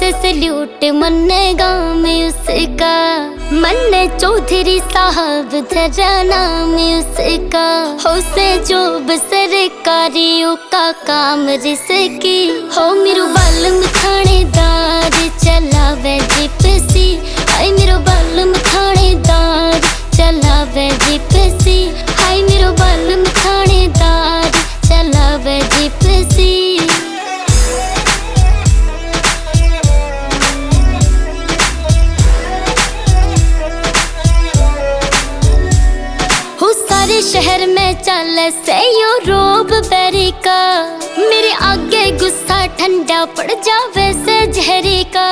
से सल्यूट मनेगा मैं उसका, मन्ने चौधरी साहब तेरा नाम उसका। हो से जोब सरकारियों का काम रिसकी, हो मेरो बालम थानेदार चलावे जिप्सी। हाय मेरो बालम थानेदार चलावे जिप्सी। हाय मेरो बालम थानेदार चलावे जिप्सी। सारे शहर में चले से यो रोब बेरी का, मेरे आगे गुस्सा ठंडा पड़ जावे से जहरी का।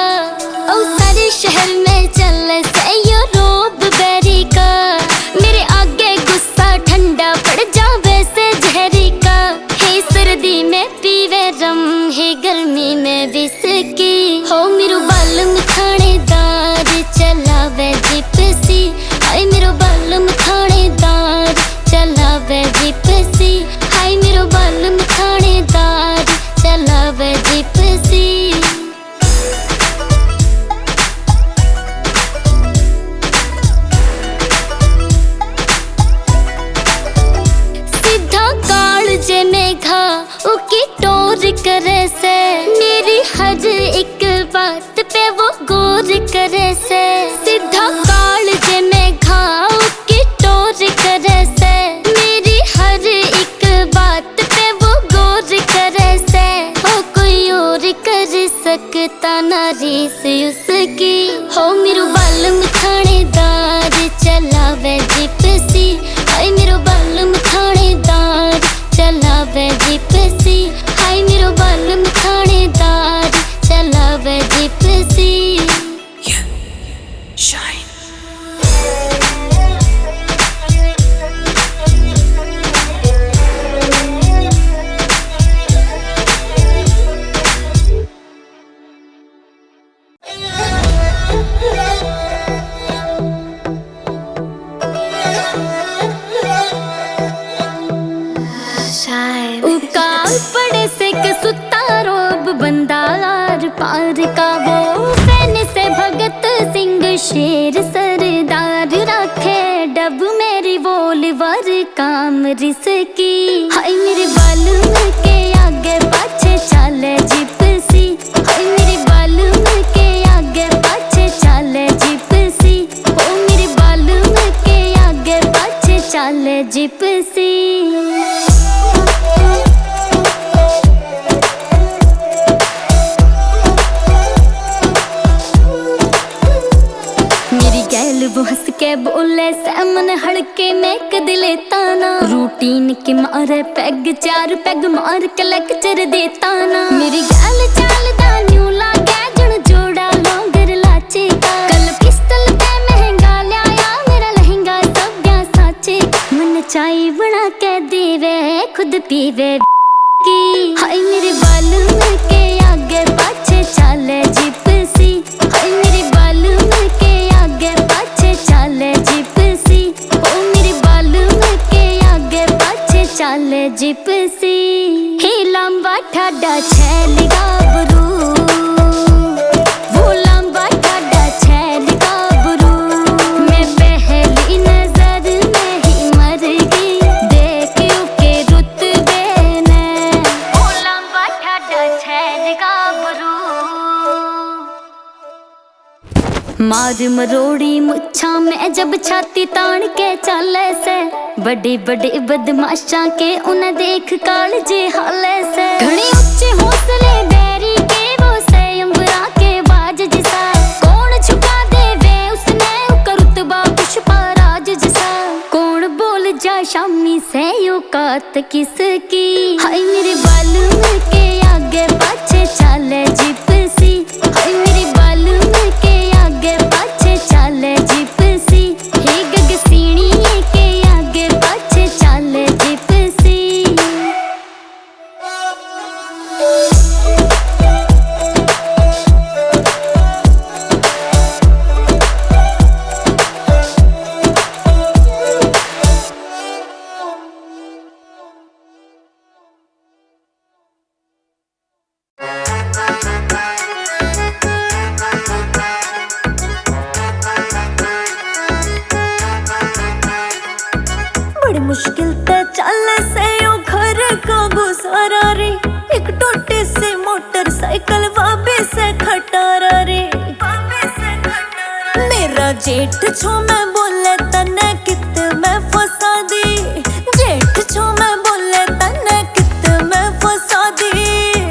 ओ सारे शहर में चले से यो रोब बेरी का, मेरे आगे गुस्सा ठंडा पड़ जावे से जहरी का। हे सर्दी में पीवे रम, हे गर्मी में विस्की। हो मेरो बालम थानेदार चलावे जिप्सी। हाय मेरो बालम थानेदार चलावे जिप्सी। हाय मेरो बालम थानेदार चलावे जिप्सी। सीधा काल जे मेघा उकी टोर करे से, मेरी हर एक बात पे वो गौर करे से। सीधा काल जे मेघा उकी टोर करे से, मेरी हर एक बात पे वो गौर करे से। हो कोई और कर सकता ना रीस उसकी। हो मेरो बालम थानेदार चलावे जिप्सी। हाय मेरो बालम थानेदार चलावे जिप्सी। हाय मेरो बालम थानेदार चलावे जिप्सी। Shine. पड़े से कसुता रोब बंदा आर पार का, वो फैन से भगत सिंह शेर सरदार रखे डब मेरी वोलवर काम रिसकी। हाय मेरे बालम के आगे पाछे चले जिप्सी। हाय मेरे बालम के आगे पाछे चले जिप्सी। ओ मेरे बालम के आगे पाछे चले जिप्सी। वो हंस के बोले सैमन हड़के में कदले ताना, रूटीन के मारे पैग चार पैग मार के लेक्चर देता ना। मेरी गैल चाल दा न्यू लागे जन जोड़ा लोगर लाचे का, कल पिस्टल पे महंगा लाया मेरा लहंगा सब गया साचे। मन चाय बना के देवे खुद पीवे की। हाय मेरे बालम के आगे पाछे चले जिप्सी। हाय मेरे बालम के आगे पाछे चले जिप्सी। ओ मेरे बालम के आगे पाछे चले जिप्सी। हे लंबा ठाडा छैल गाबरू, वो लंबा ठाडा छैल गाबरू। मैं पहली नजर में ही मर गई, देख के रुतबे ने। वो लंबा ठाडा छैल गाबरू। मार मरोड़ी मुच्छा में जब छाती तान के चाले से, बड़े बड़े बदमाशा के उन्हें देख काल जे हाले से। घने ऊंचे हौसले बैरी के वो से अंबरा के बाज जिसा, कौन झुका दे वे उसने उकर रुतबा पुष्पा राज जिसा। कौन बोल जा शामी से औकात किसकी। हाय मेरे बालम के आगे पाछे चले जिप्सी। हाय मेरे बालम के आगे पाछे चले जिप्सी। हे गगसीनी के आगे पाछे चले जिप्सी। मुश्किल ते चल से ओ घर का गुजारा रे। एक टोटे से मोटरसाइकिल वाबे से खटारा रे। मेरा जेठ छो मैं बोले तने कित मैं फसा दी। जेठ छो मैं बोले तने कित मैं फसा दी।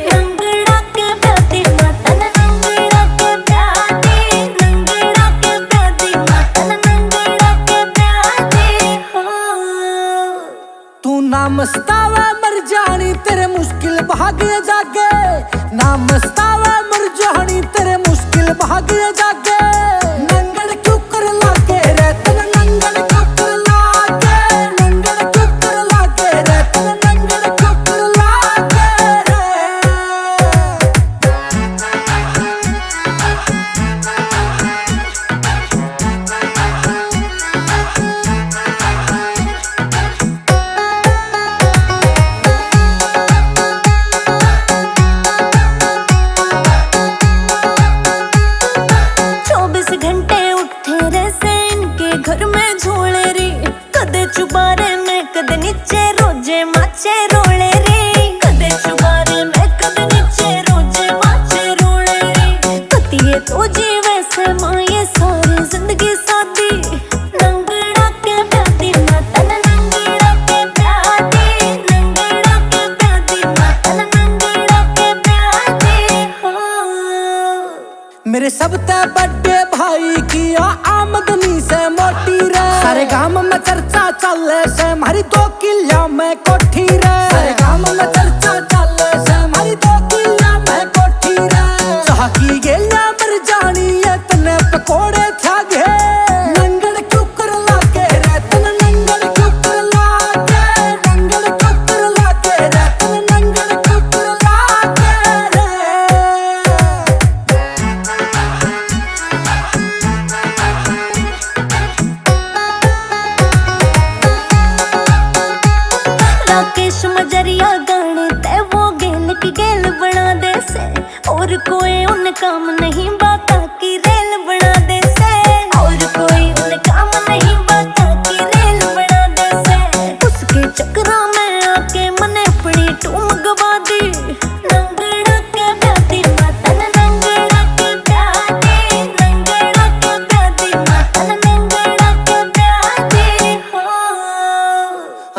नंगड़ा के प्यादी मातन नंगड़ा के प्यादी। नंगड़ा के प्यादी मातन नंगड़ा के प्यादी हो। तू ना मस्तावा मर जानी तेरे मुश्किल भाग्य जागे। ना मस्तावा मर जानी तेरे मुश्किल भाग्य जागे। नंगड़ क्यों कर लागे रे तन नंगड़ क्यों कर लागे। नंगड़ क्यों कर लागे रे तन नंगड़ क्यों कर लागे रे। घर में झोले रे कदे चुबारे में कदे नीचे रोजे माचे रोले रे। कदे चुबारे में कदे नीचे रोजे माचे रोले रे। पतिये तो जीवे से माये सारी जिंदगी सादी। नंगड़ा के प्यादी मातन नंगड़ा के प्यादी। नंगड़ा के प्यादी मातन नंगड़ा के प्यादी हो। मेरे सब ते बड़े भाई की आमदनी से मोटी रे। सारे गांव में चर्चा चले से हमारी 2 किलिया में कोठी रे। सारे गांव में चर्चा चले से हमारी 2 किलिया में कोठी रे। चाह की गेलिया मर जानी है तने पकोड़े था गे। नंगड़ क्यों कर लागे रे तन नंगड़ क्यों कर लागे। नंगड़ क्यों कर लागे रे तन नंगड़ क्यों कर लागे रे। राकेश मजरिया गाने ते वो गेल की गेल बना दे से। और कोई उन काम नहीं बाता की रेल बना दे से। और कोई उन काम नहीं बाता की रेल बना दे से। उसके चक्रा में आके मने अपनी टूम गवा दी। नंगड़ा के प्यादी मातन नंगड़ा के प्यादी। नंगड़ा के प्यादी मातन नंगड़ा के प्यादी हो।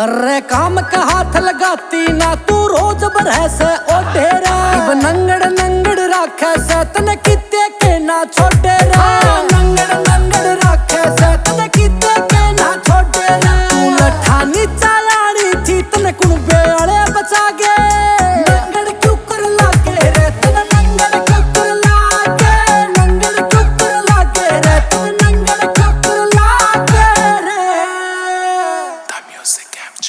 अरे काम का हाथ लगाती ना तू रोज बरह से ओ ढेरा। अब नंगड़ नंगड़ राखे से तने किते के ना छोड़े रा। नंगड़ नंगड़ राखे से तने किते के ना छोड़े रा। तू लठानी चालानी थी तने कुणबे वाले बचा गे। नंगड़ क्यों कर लागे रे तने नंगड़ क्यों कर लागे। नंगड़ क्यों कर लागे रे तने नंगड़ क्यों कर लागे रे। The Music MG।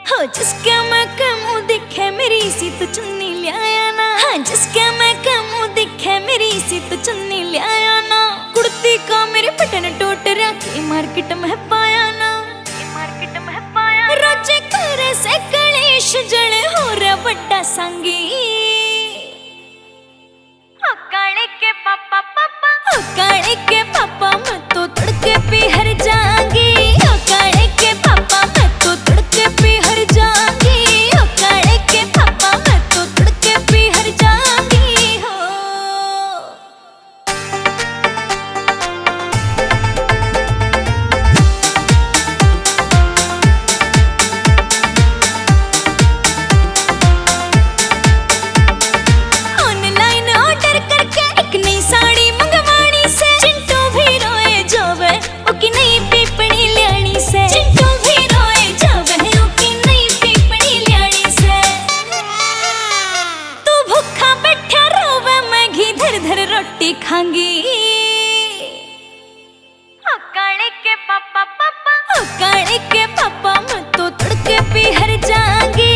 हो जिसके मैं मुँह दिखे मेरी सी तो चुन्नी लिया ना। हाँ जिसके मैं मुँह दिखे मेरी सी तो चुन्नी लिया ना। कुर्ती का मेरे बटन टूट रहा के मार्केट में पाया ना। मार्केट में पाया रोजे करे से गणेश जड़े हो रहा बड़ा संगी। काले के पापा पापा काले के पापा मैं तो तड़के पे हर जाऊंगी। काले के पापा मैं तो तड़के पे हर जाऊंगी। काले के पापा मैं तो तड़के पे हर जाऊंगी हो। ऑनलाइन ऑर्डर करके एक नई साड़ी मंगवानी से। चिंटू भी रोए जावे ओ की नई पीपड़ी लियानी से। चिंटू भी रोए जावे ओ की नई पीपड़ी लियानी से। तू भूखा बैठा रोवे मैं घी धर धर रोटी खांगी। काले के पापा पापा काले के पापा मैं तो तड़के पे हर जाऊंगी।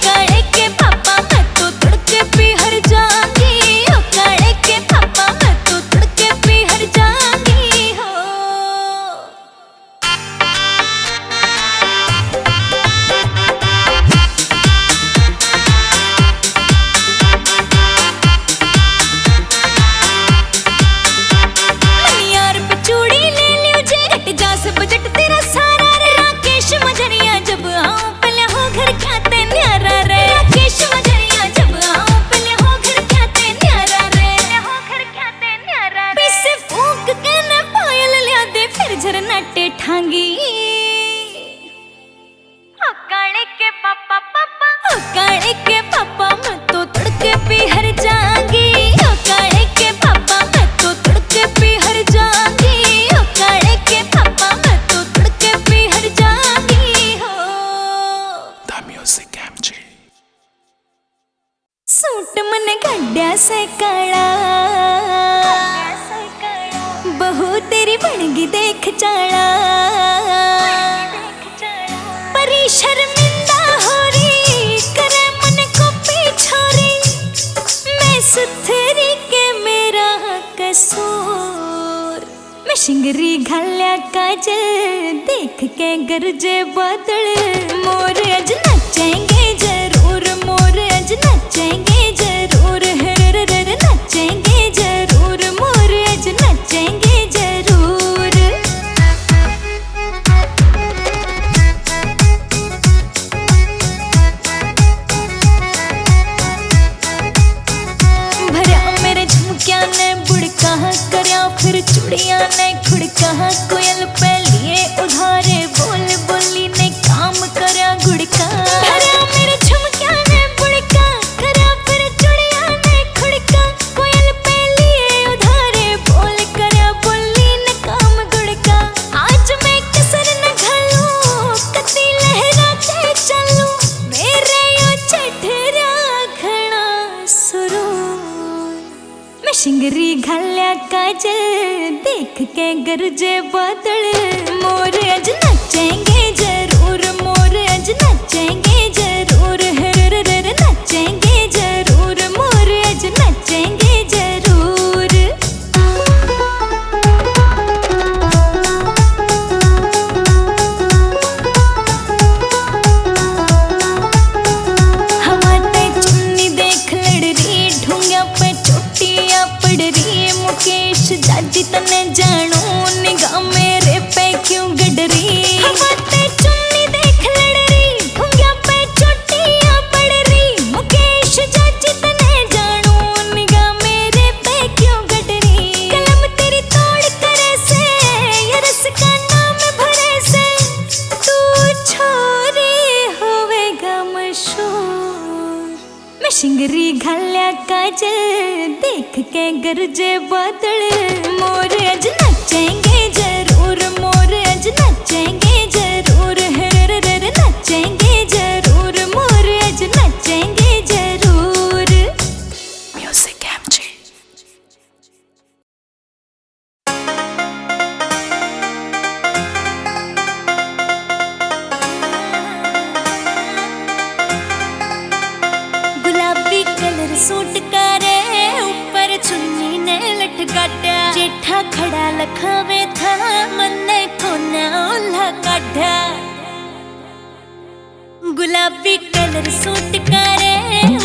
काले के पापा मैं तो तड़के पे हर जाऊंगी। काले के पापा मैं तो तड़के पे हर जाऊंगी हो। कैसे कड़ा बहू तेरी बनगी देख चाड़ा परी शर्मिंदा हो रही करे मन को पिछोरी मैं सुथरी के मेरा कसूर मैं शिंगरी घाल्या काजल देख के गरजे बादल मोर अज नचेंगे जरूर मोर अज नचेंगे जरूर हर नचेंगे जरूर मोर अज नचेंगे जरूर भरा मेरे झुमकिया ने बुड़का करया फिर चुड़िया ने खुड़का कोयल पे लिए उधारे बोल बोली ने काम करया गुड़का भरा मेरे झुमकिया ने बुड़का करया फिर चुड़िया ने खुड़का कोयल पे लिए उधारे बोल करया बोली ने काम गुड़का आज मैं कसर न घालूं कती लहरा के चलूं मेरे यो चठरा घना सुरूर मैं शिंगरी घाल्या काजल देख के गरजे बादल मोर अज नचेंगे जरूर मोर अज नचेंगे जरूर हर नचेंगे जरूर मोर अज नचेंगे जरूर हवा ते चुन्नी देख लड़ रही ढूंगिया पे चोटियां पड़ रही मुकेश जाजी तने जानू निगाह मेरे पे क्यों गड़ रही हवा ते चुन्नी देख लड़ रही ढूंगिया पे चोटियां पड़ रही मुकेश जाजी तने जानू निगाह मेरे पे क्यों गड़ रही कलम तेरी तोड़ करे से ये रस का नाम भरे से तू छोरी होवेगा मशहूर मैं शिंगरी घाल्या काजल देख के गरजे बादल मोर अज नचेंगे जरूर मोर अज नचेंगे जरूर हर नचेंगे जरूर मोर अज नचेंगे जरूर म्यूजिक एमजी गुलाबी कलर सूट करे ऊपर चुन्नी ने लटकाटा जेठा खड़ा लखावे था मन्ने कोना ओला काढ़ा गुलाबी कलर सूट करे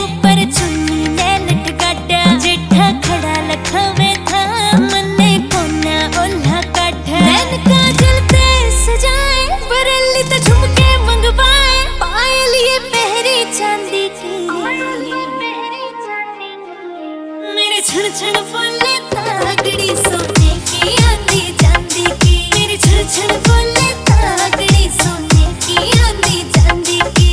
ऊपर चुन्नी ने लटकाटा जेठा खड़ा लखावे था मन्ने कोना ओला काढ़ा नैन काजल पे सजाए बरेली तो झुमके मंगवाए पायल ये पहरी चांदी की मेरे छण छण बोले तागड़ी सोने की आंधी चांदी की मेरे छण छण बोले तागड़ी सोने की आंधी चांदी की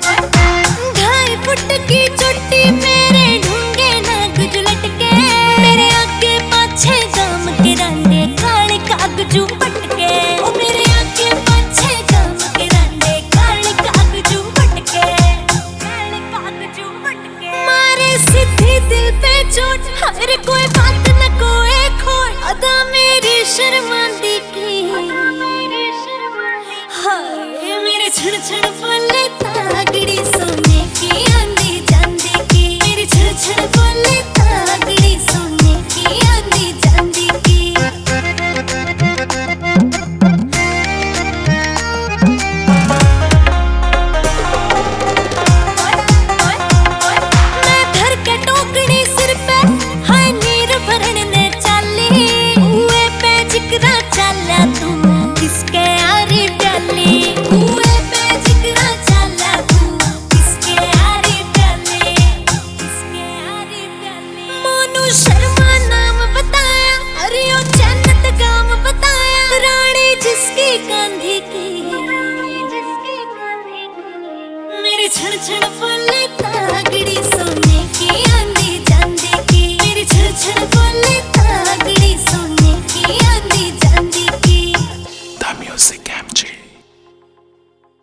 ढाई फुट की चोटी मेरे ढूंगे नाग जुलट के मेरे आगे पाछे गाम के रांडे काले कागजू पटके ओ मेरे आगे पाछे गाम के रांडे काले कागजू पटके काले कागजू पटके मारे सीधी दिल पे चोट हर कोई